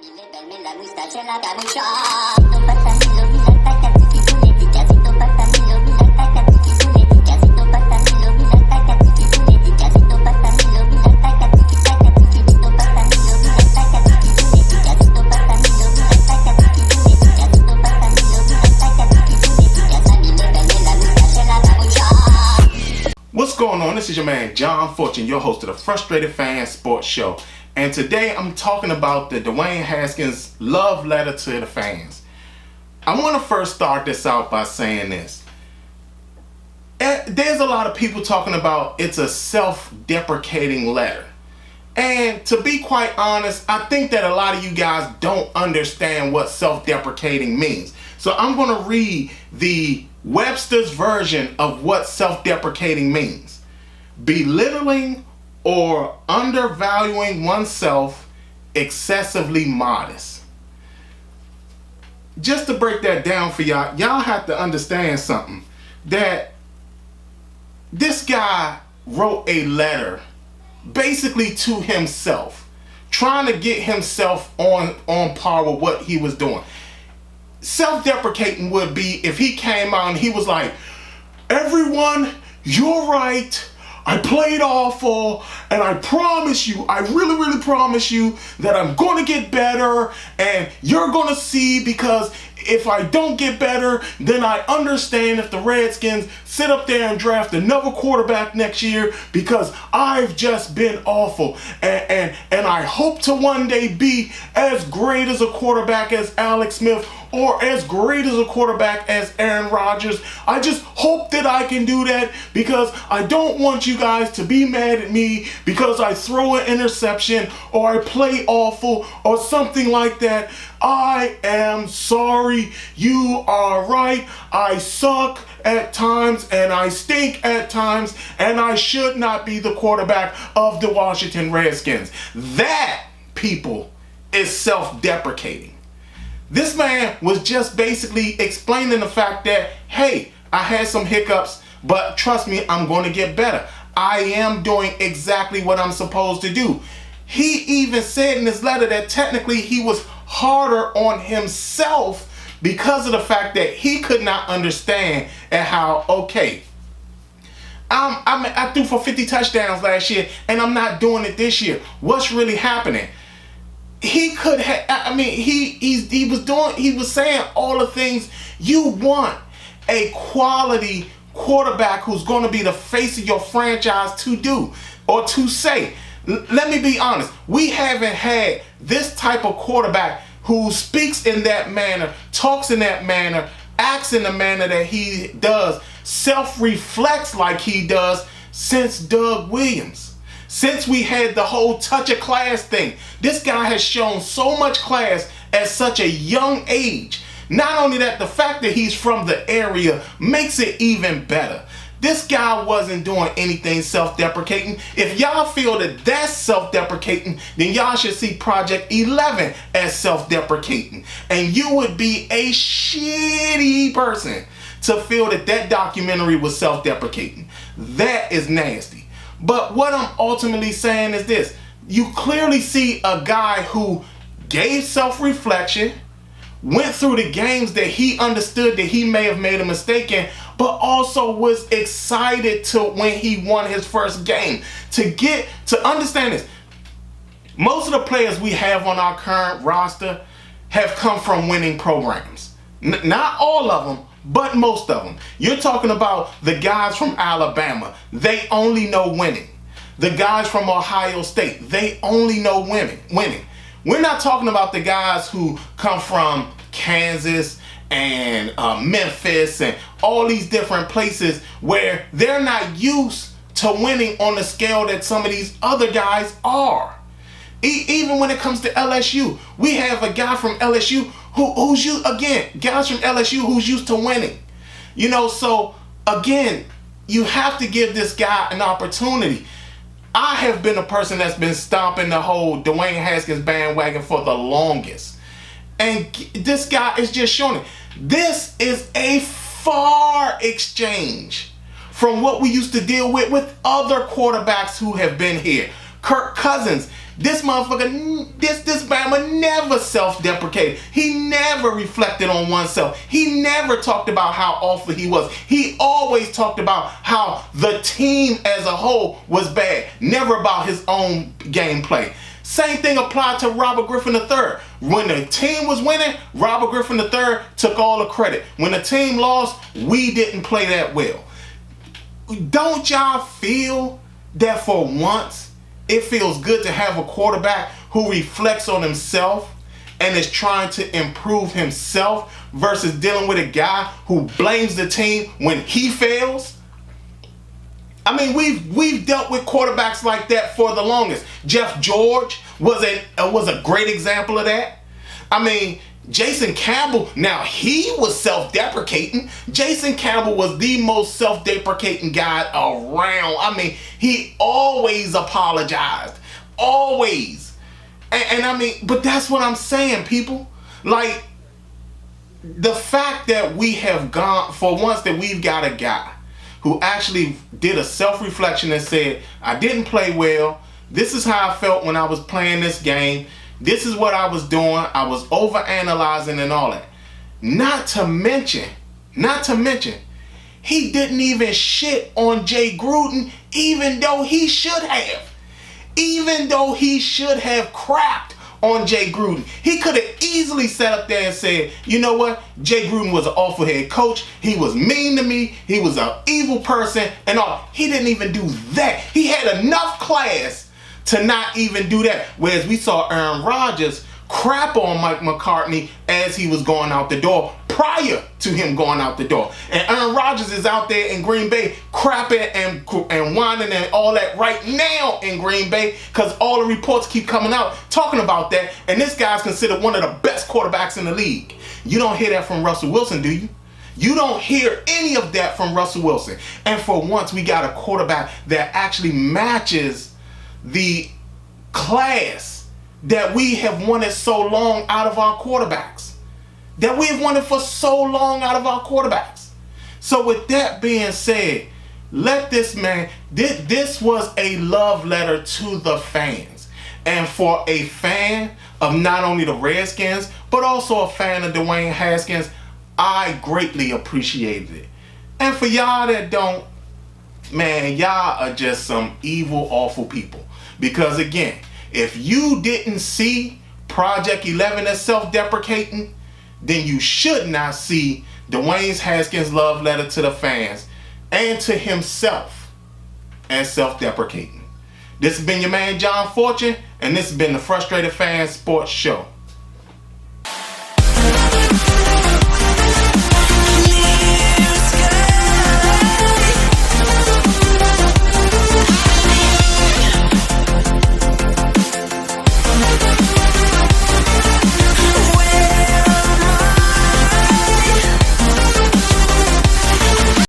Verme la moustache en la camucha. Siento patamilo, mira takatiki punetica. Siento patamilo, mira takatiki punetica. Siento patamilo, mira takatiki punetica. Siento patamilo, mira takatiki takatiki. Siento patamilo, mira takatiki punetica. Siento patamilo, mira takatiki punetica. Siento patamilo, mira takatiki punetica. Samile, verme la moustache en la camucha. What's going on? This is your man John Fortune, your host of the Frustrated Fan Sports Show. And today I'm talking about the Dwayne Haskins love letter to the fans. I want to first start this out by saying this. There's a lot of people talking about it's a self-deprecating letter. And to be quite honest, I think that a lot of you guys don't understand what self-deprecating means. So I'm going to read the Webster's version of what self-deprecating means. Belittling or undervaluing oneself, excessively modest. Just to break that down for y'all have to understand something. That this guy wrote a letter basically to himself, trying to get himself on par with what he was doing. Self-deprecating would be if he came out and he was like, everyone, you're right. I played awful, and I promise you, I really promise you that I'm going to get better, and you're going to see, because if I don't get better, then I understand if the Redskins sit up there and draft another quarterback next year, because I've just been awful, and I hope to one day be as great as a quarterback as Alex Smith, or as great as a quarterback as Aaron Rodgers. I just hope that I can do that, because I don't want you guys to be mad at me because I throw an interception or I play awful or something like that. I am sorry. You are right. I suck at times and I stink at times, and I should not be the quarterback of the Washington Redskins. That, people, is self-deprecating. This man was just basically explaining the fact that, hey, I had some hiccups, but trust me, I'm going to get better. I am doing exactly what I'm supposed to do. He even said in his letter that technically he was harder on himself because of the fact that he could not understand and how, okay, I threw for 50 touchdowns last year and I'm not doing it this year. What's really happening? He could have, he was saying all the things you want a quality quarterback who's going to be the face of your franchise to do or to say. Let me be honest. We haven't had this type of quarterback who speaks in that manner, talks in that manner, acts in the manner that he does, self-reflects like he does since Doug Williams. Since we had the whole touch of class thing, this guy has shown so much class at such a young age. Not only that, the fact that he's from the area makes it even better. This guy wasn't doing anything self-deprecating. If y'all feel that that's self-deprecating, then y'all should see Project 11 as self-deprecating. And you would be a shitty person to feel that that documentary was self-deprecating. That is nasty. But what I'm ultimately saying is this. You clearly see a guy who gave self-reflection, went through the games that he understood that he may have made a mistake in, but also was excited to when he won his first game. To understand this, most of the players we have on our current roster have come from winning programs. Not all of them, but most of them. You're talking about the guys from Alabama. They only know winning. The guys from Ohio State, they only know winning. We're not talking about the guys who come from Kansas and Memphis and all these different places where they're not used to winning on the scale that some of these other guys are. Even when it comes to LSU, we have a guy from LSU who's used, again, guys from LSU who's used to winning. So again, you have to give this guy an opportunity. I have been a person that's been stomping the whole Dwayne Haskins bandwagon for the longest. And this guy is just showing it. This is a far exchange from what we used to deal with other quarterbacks who have been here. Kirk Cousins This motherfucker, this Bama never self-deprecated. He never reflected on oneself. He never talked about how awful he was. He always talked about how the team as a whole was bad. Never about his own gameplay. Same thing applied to Robert Griffin III. When the team was winning, Robert Griffin III took all the credit. When the team lost, we didn't play that well. Don't y'all feel that for once, it feels good to have a quarterback who reflects on himself and is trying to improve himself versus dealing with a guy who blames the team when he fails? I mean, we've dealt with quarterbacks like that for the longest. Jeff George was a great example of that. I mean, Jason Campbell, now he was self-deprecating. Jason Campbell was the most self-deprecating guy around. I mean, he always apologized. Always. And I mean, but that's what I'm saying, people. Like, the fact that we have gone, for once that we've got a guy who actually did a self-reflection and said, I didn't play well. This is how I felt when I was playing this game. This is what I was doing. I was overanalyzing and all that. Not to mention, he didn't even shit on Jay Gruden, even though he should have. Even though he should have crapped on Jay Gruden. He could have easily sat up there and said, you know what? Jay Gruden was an awful head coach. He was mean to me. He was an evil person and all. He didn't even do that. He had enough class to not even do that. Whereas we saw Aaron Rodgers crap on Mike McCartney as he was going out the door prior to him going out the door. And Aaron Rodgers is out there in Green Bay crapping and whining and all that right now in Green Bay because all the reports keep coming out talking about that. And this guy's considered one of the best quarterbacks in the league. You don't hear that from Russell Wilson, do you? You don't hear any of that from Russell Wilson. And for once, we got a quarterback that actually matches the class that we have wanted so long out of our quarterbacks. That we have wanted for so long out of our quarterbacks. So with that being said, let this man, this was a love letter to the fans. And for a fan of not only the Redskins, but also a fan of Dwayne Haskins, I greatly appreciated it. And for y'all that don't, man, y'all are just some evil, awful people. Because again, if you didn't see Project 11 as self-deprecating, then you should not see Dwayne Haskins' love letter to the fans and to himself as self-deprecating. This has been your man, John Fortune, and this has been the Frustrated Fan Sports Show.